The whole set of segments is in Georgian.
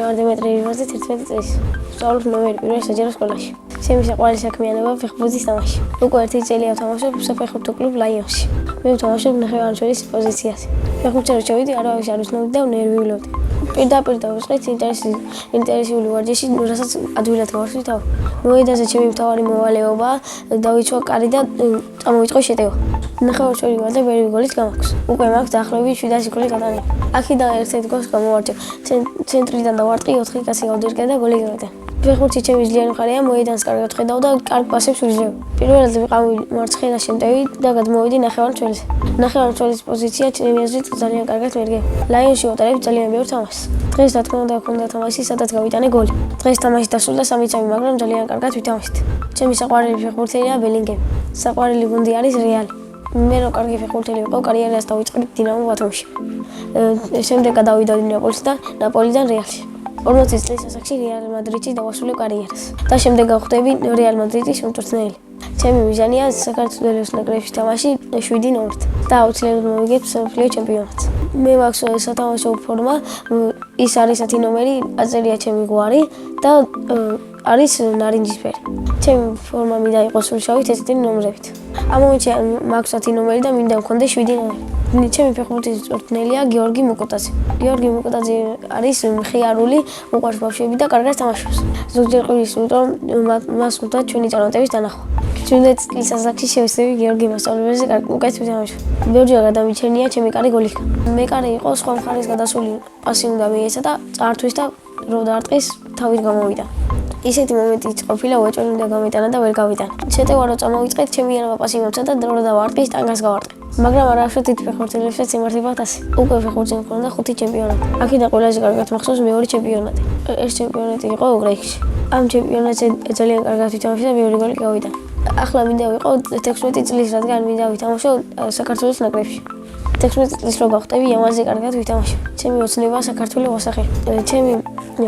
ვარ დიმეტრი ივანიძე 11 წლის. ვსწავლობ ნომერი 1 საჯარო სკოლაში. ჩემი საყვარელი საქმიანობა ფეხბურთის თამაში. უკვე 1 წელია ვთამაშობ საფეხბურთო კლუბ ლაიონში. მე ვთამაშობ ნახევარმცველის პოზიციაზე. ფეხბურთში რო ჩავიდი, არავის არ ვიცნობდი და ვნერვიულობდი. პირდაპირ დავიწყეთ ინტერესული ვარჯიში, რასაც ადვილად გავარსვით. მოედანზე ჩემი მთავარი მოვალეობაა დავიცვა კარი და წამოვიწყო შეტევა. ნახევარმცველი ვარ და ბევრი გოლიც გამაქვს. უკვე მაქვს დაახლოებით 700 გოლი გატანილი. აქედან ერთ-ერთ გოლს გამოვარჯე. ცენტრიდან დავარტყი 4 კაცი გავდირგე და გოლი გავიტანე. ფეხბურთში ჩემი ძლიერი მხარეა მოედანს კარგად ხედავ და კარგ პასებს ვიძლევ. პირველად ვიყავი მარცხენა შემტევი და გადმოვიდი ნახევარმცველზე. ნახევარმცველის პოზიცია ჩემი აზრით ძალიან კარგად მერგე. ლაიონში ვატარებ ძალიან ბევრ თამაშს. დღეს რა თქმა უნდა გქონდა თამაში, სადაც გავიტანე გოლი. დღეს თამაში დასრულდა 3-3, მაგრამ ძალიან კარგად ვითამაშეთ. ჩემი საყვარელი ფეხბურთელია ბელინგემი. საყვარელი გუნდი არის რეალი. მე რო კარგი ფეხბურთელი ვიყო, კარიერას დავიწყებდი დინამო ბათუმში. შემდეგ გადავიდოდი ნაპოლიდან რეალში. 40 წლის ასაკში რეალ მადრიდში დავასრულე კარიერას და შემდეგ გავხდები რეალ მადრიდის მწვრთნელი. ჩემი მიზანია საქართველოს ნაკრებში თამაში 7 ნომრით და აუცილებლად მოვიგებ მსოფლიო ჩემპიონატს. მე მაქვს სათამაშო ფორმა, ის არის 10 ნომერი, აწერია ჩემი გვარი და არის ნარინჯისფერი. ჩემი ფორმა მინდა იყოს სულშავი თეთრი ნომრებით. ამ მომენტში მაქვს 10 ნომერი და მინდა მქონდეს 7 ნომერი. ჩემი ფეხბურთის მწვრთნელია გიორგი მუკუტაძე. გიორგი მუკუტაძე არის მხიარული, უყვარს ბავშვები და კარგად თამაშობს. ზოგჯერ ყვირის, იმიტომ მას უნდა ჩვენი წარმატების დანახვა. 17 წლის ასაკში შევეცდები გიორგი მასწავლებელზე უკეთ ვთამაშობ. ბევრჯერ გადამიჩენია ჩემი კარი გოლისგან. მე კარი იყო სხვა მხარეს გადასული პასი უნდა მიეცა და წართვის და რო დაარტყის თავით გამოვიდა. ისეთი მომენტიც ყოფილა უეჭველი უნდა გამიტანა და ვერ გავიტანე. შეტევა რო წამოვიწყეთ, ჩემი ანაბა პასი მომცა და რო დავარტყის ტანგას გავარტყე. მაგრამ არასდროს დიდ ფეხბურთელებსაც იმართებათ ასე. უკვე ფეხბურთზე მქონდა 5 ჩემპიონატი. აქედან ყველაზე კარგად მახსოვს მეორე ჩემპიონატი. ეს ჩემპიონატი იყო უგრეიქში. ამ ჩემპიონატზე ძალიან კარგად ვითამაშე და მეორე გოლი გავიტანე. ახლა მინდა ვიყო 16 წლის, რადგან მინდა ვითამაშო საქართველოს ნაკრებში. 16 წლის რო გავხდები, ამაზე კარგად ვითამაშე. ჩემი ოცნებაა საქართველოს ვასახე. ჩემი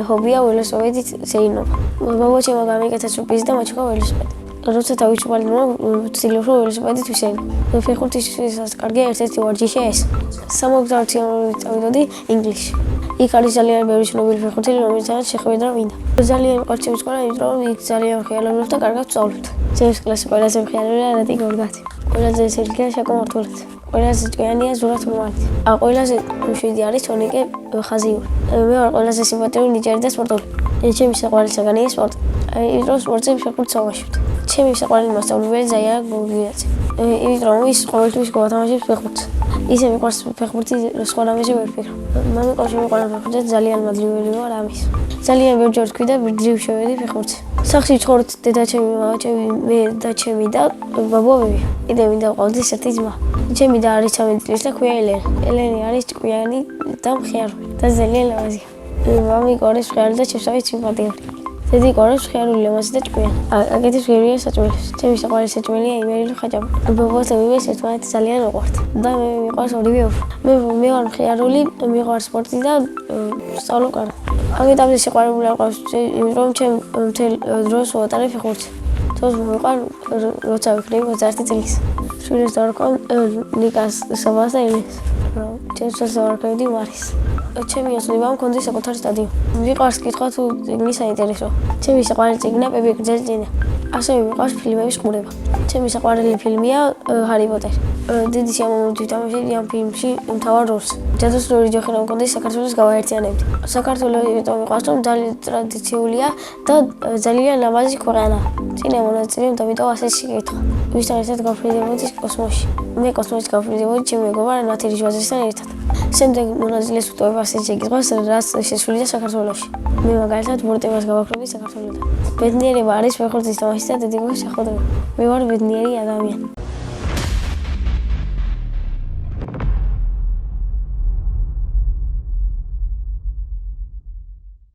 ჰობია ველოსიპედით ზეინობა. ბაბუჩემ გამიკეთა სურპრიზი და მაჩვენა ველოსიპედი. როცა დავიწყვალე, ვცდილობ რომ ველოსიპედით ვისეინო. ფეხბურთისას კარგია ერთ-ერთი ვარჯიშია ეს. სამოგზაუროდ წავიდოდი ინგლისში. იქ არის ძალიან ბევრი ცნობილი ფეხბურთელი, რომელთაც შეხვედრა მინდა. ძალიან მიყვარს ჩემი სკოლა, იმიტომ რომ იქ ძალიან მხიარობთ და კარგად ვსწავლობთ. ჩემს კლასში ყველაზე მხიარულია რატი გორგათი. ყველაზე სერგია შაკომართულაძე. ყველაზე ჭკვიანია ზურაბ მურმანი. ყველაზე მშვიდი არის თონიკე ხაზიური. მე ვარ ყველაზე სიმპათიური ნიჭიერი და სპორტული. ჩემი საყვარელი საგანია სპორტი. იმიტომ სპორტზე ფეხბურთს ვამაშობთ. ჩემი საყვარელი მასწავლებელი ზაია გოგიაძე. იმიტომ რომ ის ყოველთვის გავათამაშებს ფეხბურთს. ისე მიყვარს ფეხბურთი, სხვა რამეზე ვერ ვფიქრობ. მამიკოშ მიყვარს ფეხბურთი, ძალიან მადლიური ვარ ამის. ძალიან ბევრჯერ ვთქვი და ბრძივ შევედი ფეხბურთზე. სახში ვცხოვრობთ დედაჩემი, მამაჩემი, მე და ჩემი და ბაბუები. კიდე მინდა ვყავდეს ერთი ძმა. ჩემი და არის 13 წლის და ქვია ელენე. ელენე არის ჭკვიანი და მხიარული და ძალიან ლამაზია. მამიკო არის მხიარული და ჩემსავით სიმპათიური. დედი ყურებს მხიარული, ლამაზი და ჭკვიანი. აკეთებს გერია საჭმელს. ჩემი საყვარელი საჭმელია იმერილი ხაჭაპური. ბაბუას და მამას ერთმანეთს ძალიან უყვართ და მე მიყვარს ორივე უფრო. მე ვარ მხიარული, მიყვარს სპორტი და ვსწავლობ კარგად. ამიტომ სიყვარული არ ყავს, იმიტომ ჩემ მთელ დროს ვატარებ ფეხბურთზე. თავს მოვიყარ, როცა ვიქნები 21 წლის. შვილებს დავარქვამ ნიკას, საბას და ელენეს. ჩემს დავარქვევდი მარის. ჩემი ოცნება მქონდა საკუთარი სტადიონი. მიყვარს კითხვა თუ წიგნი საინტერესოა. ჩემი საყვარელი წიგნია პეპე გრძელწინა. ასევე მიყვარს ფილმების ყურება. ჩემი საყვარელი ფილმია ჰარი პოტერი. დიდი სიამოვნებით ვთამაშობდი ამ ფილმში მთავარ როლს. ჯადოსნური ჯოხი რომ მქონდეს საქართველოს გავაერთიანებდი. საქართველო იმიტომ მიყვარს, რომ ძალიან ტრადიციულია და ძალიან ლამაზი ქვეყანა. წინა მონაწილე დავიტოვე ასე შეკითხვა. ვისთან ერთად გავფრინდებოდი კოსმოსში. მე კოსმოსში გავფრინდებოდი ჩემი მეგობარ ნათელი ჟვაძესთან ერთად. შემდეგ მონაწილეს ვტოვებ ასე შეკითხვას, რაც შესულია საქართველოში. მე მაგალითად ბორტებას გავაკრები საქართველოდან. ბედნიერება არის ფეხბურთის თამაში და დედიკოს შეხვედრა. მე ვარ ბედნიერი ადამიანი.